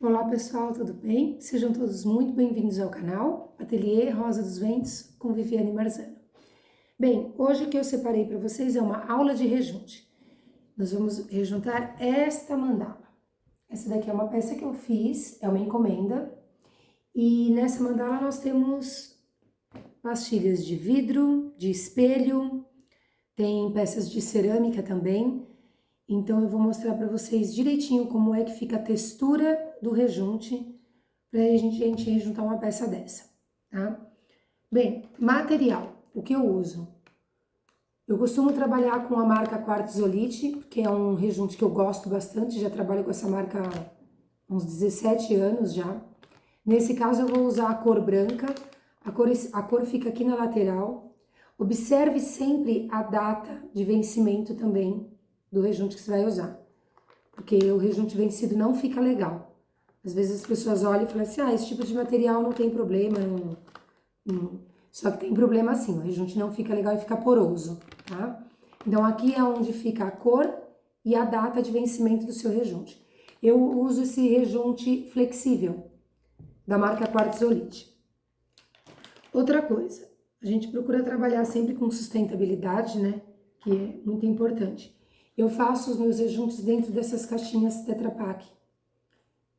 Olá pessoal, tudo bem? Sejam todos muito bem-vindos ao canal Ateliê Rosa dos Ventos com Viviane Marzano. Bem, hoje o que eu separei para vocês é uma aula de rejunte. Nós vamos rejuntar esta mandala. Essa daqui é uma peça que eu fiz, é uma encomenda. E nessa mandala nós temos pastilhas de vidro, de espelho, tem peças de cerâmica também. Então eu vou mostrar para vocês direitinho como é que fica a textura do rejunte para a gente rejuntar uma peça dessa, tá? Bem, material, o que eu uso? Eu costumo trabalhar com a marca Quartzolite, que é um rejunte que eu gosto bastante, já trabalho com essa marca há uns 17 anos já. Nesse caso eu vou usar a cor branca, a cor fica aqui na lateral. Observe sempre a data de vencimento também do rejunte que você vai usar, porque o rejunte vencido não fica legal. Às vezes as pessoas olham e falam assim, esse tipo de material não tem problema, só que tem problema sim, o rejunte não fica legal e fica poroso, tá? Então aqui é onde fica a cor e a data de vencimento do seu rejunte. Eu uso esse rejunte flexível, da marca Quartzolite. Outra coisa, a gente procura trabalhar sempre com sustentabilidade, né? Que é muito importante. Eu faço os meus rejuntes dentro dessas caixinhas Tetra Pak,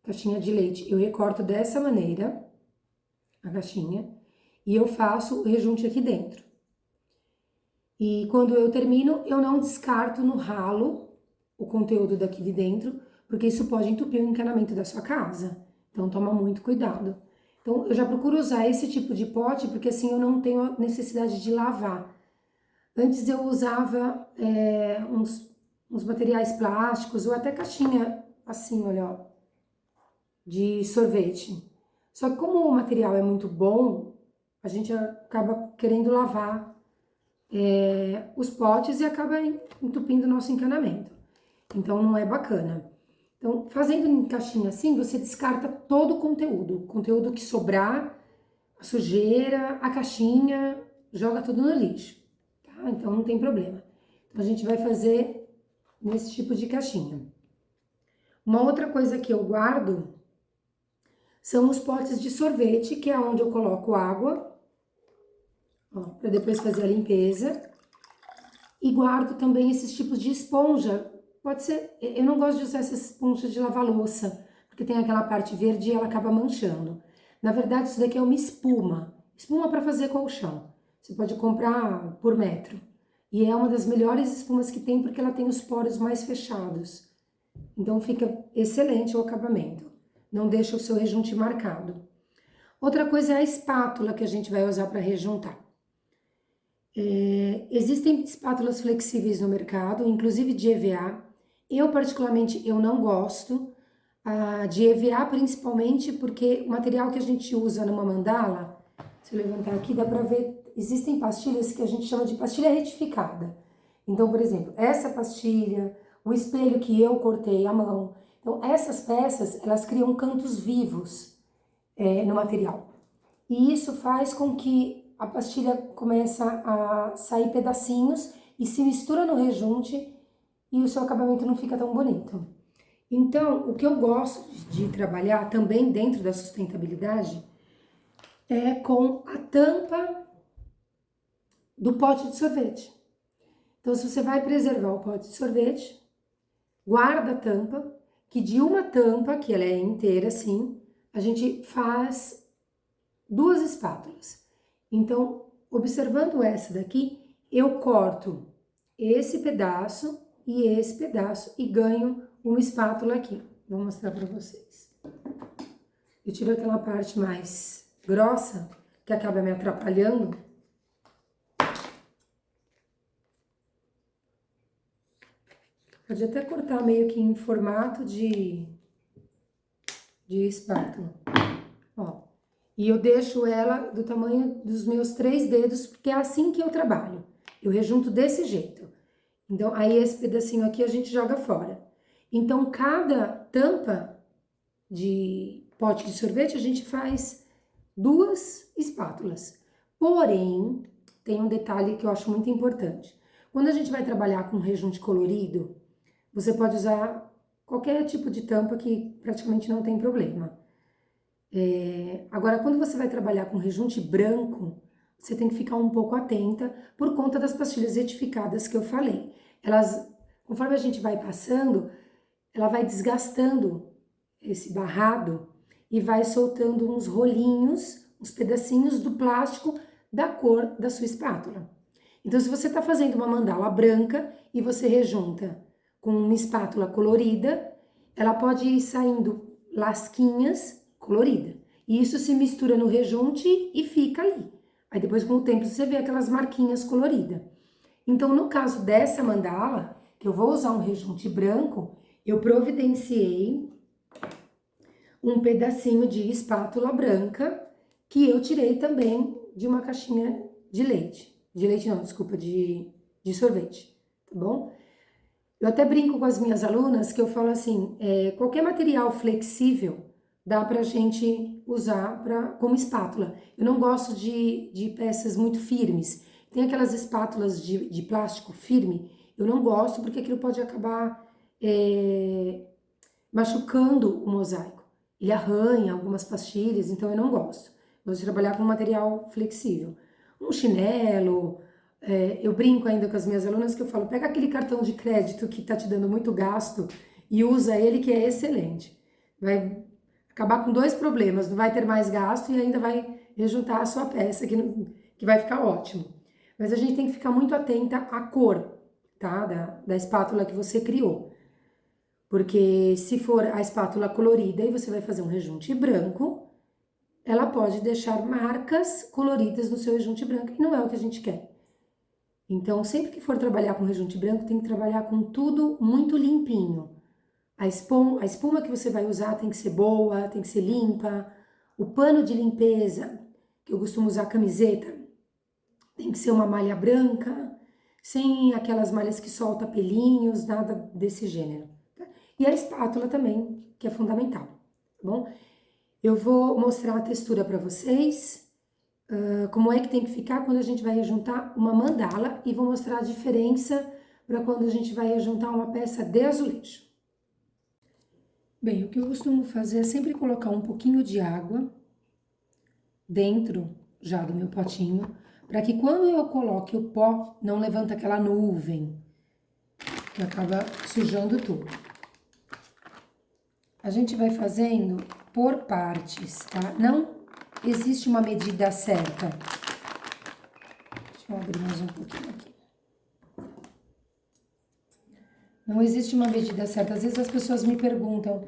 caixinha de leite. Eu recorto dessa maneira a caixinha e eu faço o rejunte aqui dentro. E quando eu termino, eu não descarto no ralo o conteúdo daqui de dentro, porque isso pode entupir o encanamento da sua casa. Então toma muito cuidado. Então eu já procuro usar esse tipo de pote, porque assim eu não tenho a necessidade de lavar. Antes eu usava uns materiais plásticos ou até caixinha assim, olha, ó, de sorvete. Só que como o material é muito bom, a gente acaba querendo lavar os potes e acaba entupindo o nosso encanamento. Então não é bacana. Então, fazendo em caixinha assim, você descarta todo o conteúdo que sobrar, a sujeira, a caixinha, joga tudo no lixo, tá? Então não tem problema. Então a gente vai fazer nesse tipo de caixinha. Uma outra coisa que eu guardo são os potes de sorvete, que é onde eu coloco água, para depois fazer a limpeza. E guardo também esses tipos de esponja. Pode ser, eu não gosto de usar essas esponjas de lavar louça, porque tem aquela parte verde e ela acaba manchando. Na verdade, isso daqui é uma espuma para fazer colchão. Você pode comprar por metro. E é uma das melhores espumas que tem, porque ela tem os poros mais fechados. Então fica excelente o acabamento. Não deixa o seu rejunte marcado. Outra coisa é a espátula que a gente vai usar para rejuntar. Existem espátulas flexíveis no mercado, inclusive de EVA. Eu, particularmente, eu não gosto de EVA, principalmente porque o material que a gente usa numa mandala, se eu levantar aqui, dá para ver, existem pastilhas que a gente chama de pastilha retificada. Então, por exemplo, essa pastilha, o espelho que eu cortei à mão. Então, essas peças, elas criam cantos vivos no material. E isso faz com que a pastilha comece a sair pedacinhos e se mistura no rejunte e o seu acabamento não fica tão bonito. Então, o que eu gosto de trabalhar também dentro da sustentabilidade é com a tampa do pote de sorvete. Então, se você vai preservar o pote de sorvete, guarda a tampa, que de uma tampa, que ela é inteira assim, a gente faz 2 espátulas. Então, observando essa daqui, eu corto esse pedaço e ganho uma espátula aqui. Vou mostrar para vocês. Eu tiro aquela parte mais grossa, que acaba me atrapalhando. Pode até cortar meio que em formato de espátula. Ó. E eu deixo ela do tamanho dos meus 3 dedos, porque é assim que eu trabalho. Eu rejunto desse jeito. Então, aí esse pedacinho aqui a gente joga fora. Então, cada tampa de pote de sorvete, a gente faz 2 espátulas. Porém, tem um detalhe que eu acho muito importante. Quando a gente vai trabalhar com rejunte colorido, você pode usar qualquer tipo de tampa que praticamente não tem problema. Agora, quando você vai trabalhar com rejunte branco, você tem que ficar um pouco atenta por conta das pastilhas etificadas que eu falei. Elas, conforme a gente vai passando, ela vai desgastando esse barrado e vai soltando uns rolinhos, uns pedacinhos do plástico da cor da sua espátula. Então, se você está fazendo uma mandala branca e você rejunta com uma espátula colorida, ela pode ir saindo lasquinhas coloridas. E isso se mistura no rejunte e fica ali. Aí depois, com o tempo, você vê aquelas marquinhas coloridas. Então, no caso dessa mandala, que eu vou usar um rejunte branco, eu providenciei um pedacinho de espátula branca que eu tirei também de uma caixinha de leite. De leite não, desculpa, de sorvete, tá bom? Eu até brinco com as minhas alunas que eu falo assim, qualquer material flexível dá pra gente usar como espátula. Eu não gosto de peças muito firmes. Tem aquelas espátulas de plástico firme, eu não gosto porque aquilo pode acabar machucando o mosaico. Ele arranha algumas pastilhas, então eu não gosto. Eu gosto de trabalhar com material flexível. Um chinelo, eu brinco ainda com as minhas alunas que eu falo, pega aquele cartão de crédito que tá te dando muito gasto e usa ele que é excelente. Vai acabar com dois problemas, não vai ter mais gasto e ainda vai rejuntar a sua peça, que vai ficar ótimo. Mas a gente tem que ficar muito atenta à cor, tá? Da espátula que você criou. Porque se for a espátula colorida e você vai fazer um rejunte branco, ela pode deixar marcas coloridas no seu rejunte branco e não é o que a gente quer. Então, sempre que for trabalhar com rejunte branco, tem que trabalhar com tudo muito limpinho. A espuma que você vai usar tem que ser boa, tem que ser limpa. O pano de limpeza, que eu costumo usar camiseta, tem que ser uma malha branca, sem aquelas malhas que soltam pelinhos, nada desse gênero. E a espátula também, que é fundamental, tá bom? Eu vou mostrar a textura para vocês, como é que tem que ficar quando a gente vai rejuntar uma mandala e vou mostrar a diferença para quando a gente vai rejuntar uma peça de azulejo. Bem, o que eu costumo fazer é sempre colocar um pouquinho de água dentro já do meu potinho, para que quando eu coloque o pó, não levanta aquela nuvem que acaba sujando tudo. A gente vai fazendo por partes, tá? Não existe uma medida certa. Deixa eu abrir mais um pouquinho aqui. Não existe uma medida certa. Às vezes as pessoas me perguntam,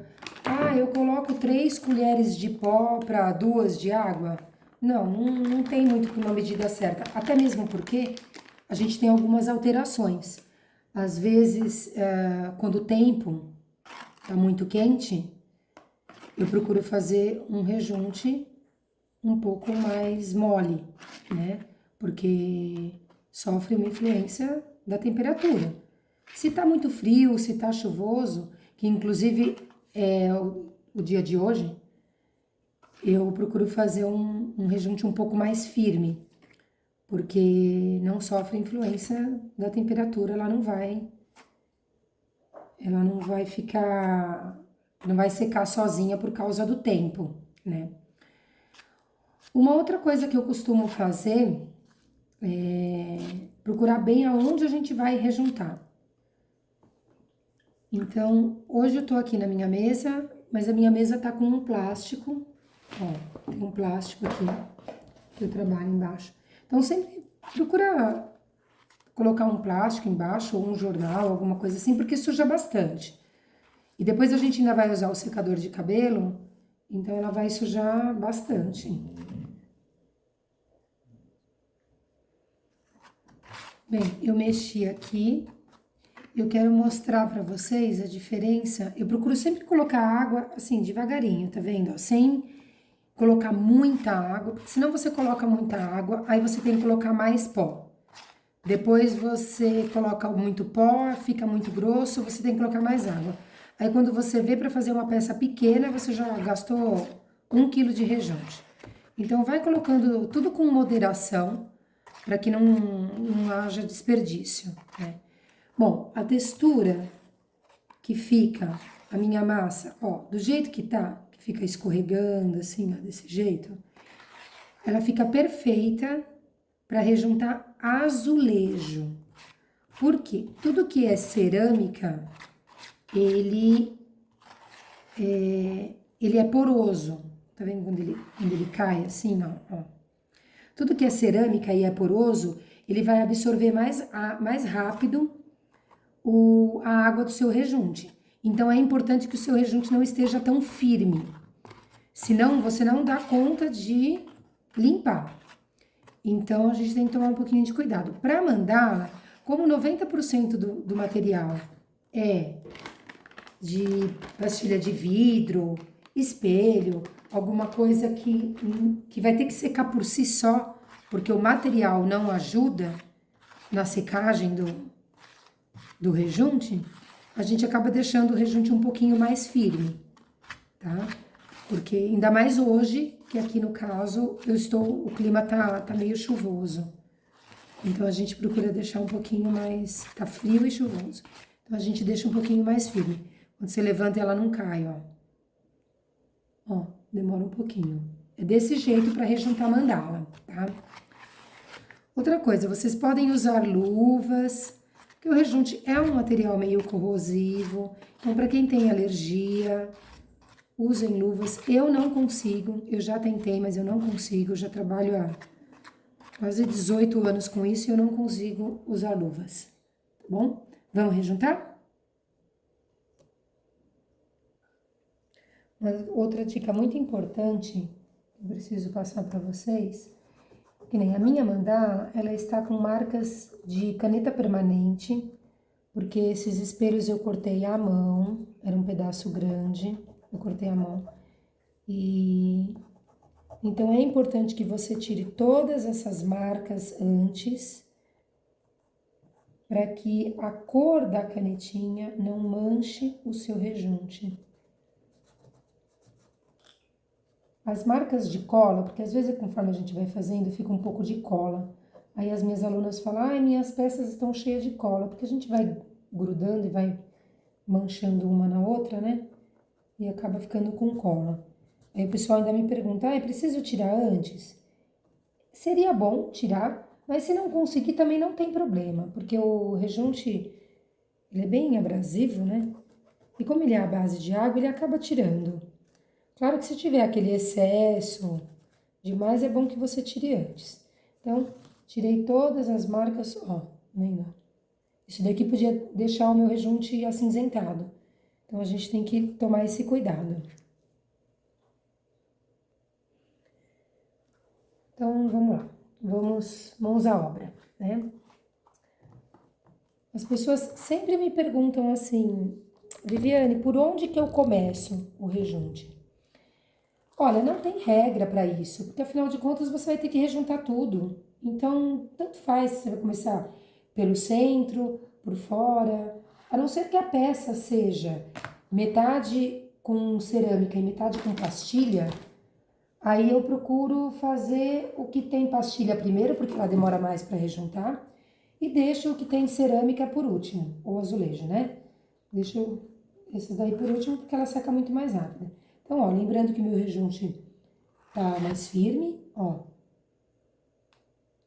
eu coloco 3 colheres de pó para 2 de água? Não tem muito uma medida certa. Até mesmo porque a gente tem algumas alterações. Às vezes, quando o tempo tá muito quente, eu procuro fazer um rejunte um pouco mais mole, né? Porque sofre uma influência da temperatura. Se tá muito frio, se tá chuvoso, que inclusive é o dia de hoje, eu procuro fazer um rejunte um pouco mais firme, porque não sofre influência da temperatura, ela não vai ficar, não vai secar sozinha por causa do tempo, né? Uma outra coisa que eu costumo fazer é procurar bem aonde a gente vai rejuntar. Então, hoje eu tô aqui na minha mesa, mas a minha mesa tá com um plástico, ó, tem um plástico aqui, que eu trabalho embaixo. Então, sempre procura colocar um plástico embaixo, ou um jornal, alguma coisa assim, porque suja bastante. E depois a gente ainda vai usar o secador de cabelo, então ela vai sujar bastante. Bem, eu mexi aqui. Eu quero mostrar pra vocês a diferença. Eu procuro sempre colocar água, assim, devagarinho, tá vendo? Ó, sem colocar muita água, porque senão você coloca muita água, aí você tem que colocar mais pó. Depois você coloca muito pó, fica muito grosso, você tem que colocar mais água. Aí quando você vê pra fazer uma peça pequena, você já gastou 1 quilo de rejunte. Então vai colocando tudo com moderação, para que não haja desperdício, né? Bom, a textura que fica a minha massa, ó, do jeito que tá, que fica escorregando assim, ó, desse jeito, ela fica perfeita para rejuntar azulejo. Por quê? Tudo que é cerâmica, ele é poroso. Tá vendo quando ele cai assim, ó? Tudo que é cerâmica e é poroso, ele vai absorver mais rápido a água do seu rejunte. Então, é importante que o seu rejunte não esteja tão firme. Senão, você não dá conta de limpar. Então, a gente tem que tomar um pouquinho de cuidado. Para mandala, como 90% do material é de pastilha de vidro, espelho, alguma coisa que vai ter que secar por si só, porque o material não ajuda na secagem do rejunte, a gente acaba deixando o rejunte um pouquinho mais firme, tá? Porque ainda mais hoje, que aqui no caso, o clima tá meio chuvoso. Então a gente procura deixar um pouquinho mais, tá frio e chuvoso. Então a gente deixa um pouquinho mais firme. Quando você levanta, ela não cai, ó. Ó, demora um pouquinho. É desse jeito para rejuntar mandala, tá? Outra coisa, vocês podem usar luvas, porque o rejunte é um material meio corrosivo. Então, para quem tem alergia, usem luvas. Eu não consigo, eu já tentei, mas eu não consigo. Eu já trabalho há quase 18 anos com isso e eu não consigo usar luvas, tá bom? Vamos rejuntar? Outra dica muito importante que eu preciso passar para vocês, que nem a minha mandala, ela está com marcas de caneta permanente, porque esses espelhos eu cortei à mão, era um pedaço grande, eu cortei à mão. E então é importante que você tire todas essas marcas antes, para que a cor da canetinha não manche o seu rejunte. As marcas de cola, porque às vezes conforme a gente vai fazendo, fica um pouco de cola. Aí as minhas alunas falam, ai, minhas peças estão cheias de cola, porque a gente vai grudando e vai manchando uma na outra, né? E acaba ficando com cola. Aí o pessoal ainda me pergunta, ai, preciso tirar antes? Seria bom tirar, mas se não conseguir também não tem problema, porque o rejunte, ele é bem abrasivo, né? E como ele é à base de água, ele acaba tirando. Claro que se tiver aquele excesso demais, é bom que você tire antes. Então, tirei todas as marcas, ó, vendo? Isso daqui podia deixar o meu rejunte acinzentado. Então, a gente tem que tomar esse cuidado. Então, vamos lá. Vamos à obra, né? As pessoas sempre me perguntam assim, Viviane, por onde que eu começo o rejunte? Olha, não tem regra para isso, porque afinal de contas você vai ter que rejuntar tudo. Então, tanto faz se você vai começar pelo centro, por fora, a não ser que a peça seja metade com cerâmica e metade com pastilha, aí eu procuro fazer o que tem pastilha primeiro, porque ela demora mais para rejuntar, e deixo o que tem cerâmica por último, ou azulejo, né? Deixo esses daí por último, porque ela seca muito mais rápido. Então, ó, lembrando que o meu rejunte tá mais firme, ó.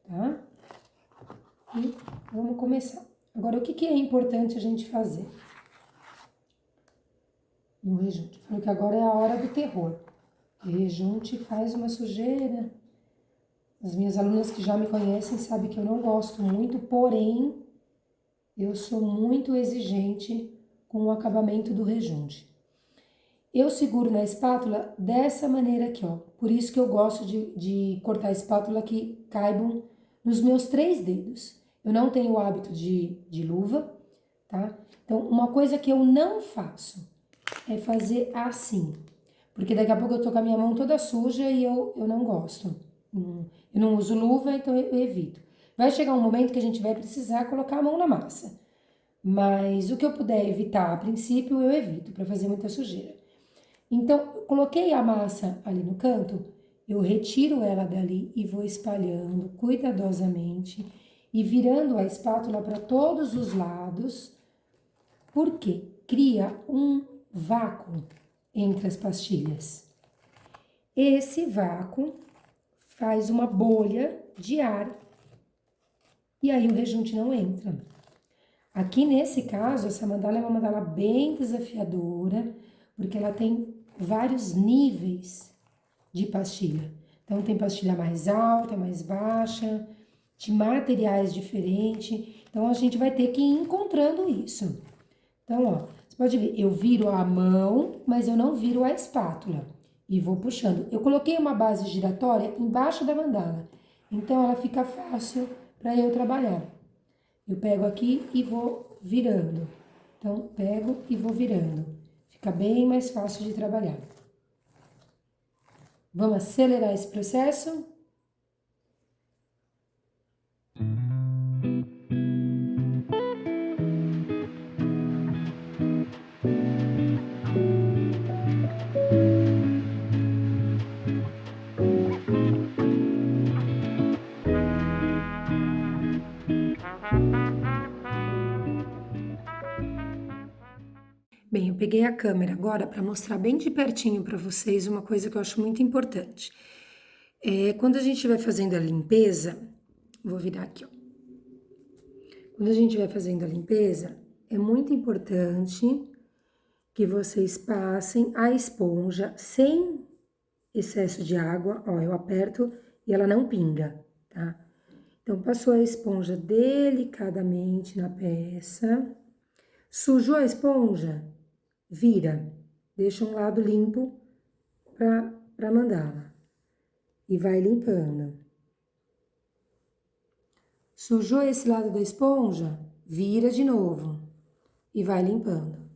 Tá? E vamos começar. Agora, o que é importante a gente fazer no rejunte? Falei que agora é a hora do terror. O rejunte faz uma sujeira. As minhas alunas que já me conhecem sabem que eu não gosto muito, porém, eu sou muito exigente com o acabamento do rejunte. Eu seguro na espátula dessa maneira aqui, ó. Por isso que eu gosto de cortar a espátula que caibam nos meus 3 dedos. Eu não tenho o hábito de luva, tá? Então, uma coisa que eu não faço é fazer assim. Porque daqui a pouco eu tô com a minha mão toda suja e eu não gosto. Eu não uso luva, então eu evito. Vai chegar um momento que a gente vai precisar colocar a mão na massa. Mas o que eu puder evitar a princípio, eu evito, para fazer muita sujeira. Então, coloquei a massa ali no canto, eu retiro ela dali e vou espalhando cuidadosamente e virando a espátula para todos os lados, porque cria vácuo entre as pastilhas. Esse vácuo faz uma bolha de ar e aí o rejunte não entra. Aqui nesse caso, essa mandala é uma mandala bem desafiadora, porque ela tem vários níveis de pastilha. Então tem pastilha mais alta, mais baixa, de materiais diferentes. Então a gente vai ter que ir encontrando isso. Então, ó, você pode ver, eu viro a mão, mas eu não viro a espátula. E vou puxando. Eu coloquei uma base giratória embaixo da mandala. Então ela fica fácil para eu trabalhar. Eu pego aqui e vou virando. Então, pego e vou virando. Fica bem mais fácil de trabalhar. Vamos acelerar esse processo? Bem, eu peguei a câmera agora para mostrar bem de pertinho para vocês uma coisa que eu acho muito importante. Quando a gente vai fazendo a limpeza, vou virar aqui, ó. Quando a gente vai fazendo a limpeza, é muito importante que vocês passem a esponja sem excesso de água. Ó, eu aperto e ela não pinga, tá? Então, passou a esponja delicadamente na peça. Sujou a esponja? Vira. Deixa um lado limpo pra mandala. E vai limpando. Sujou esse lado da esponja? Vira de novo. E vai limpando.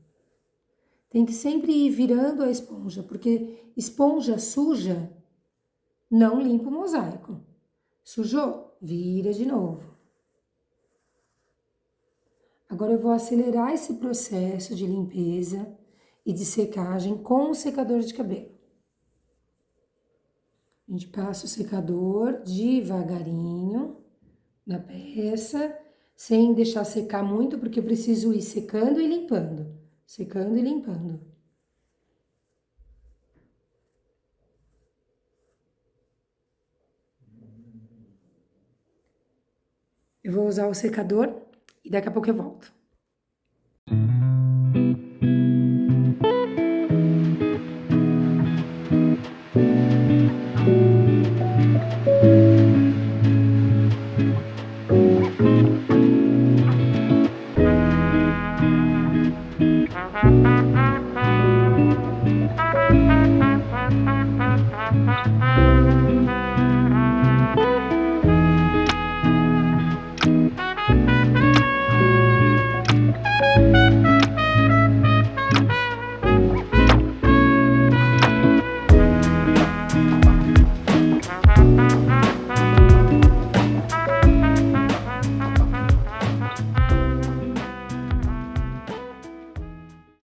Tem que sempre ir virando a esponja, porque esponja suja não limpa o mosaico. Sujou? Vira de novo. Agora eu vou acelerar esse processo de limpeza e de secagem com o secador de cabelo. A gente passa o secador devagarinho na peça, sem deixar secar muito, porque eu preciso ir secando e limpando. Secando e limpando. Eu vou usar o secador e daqui a pouco eu volto.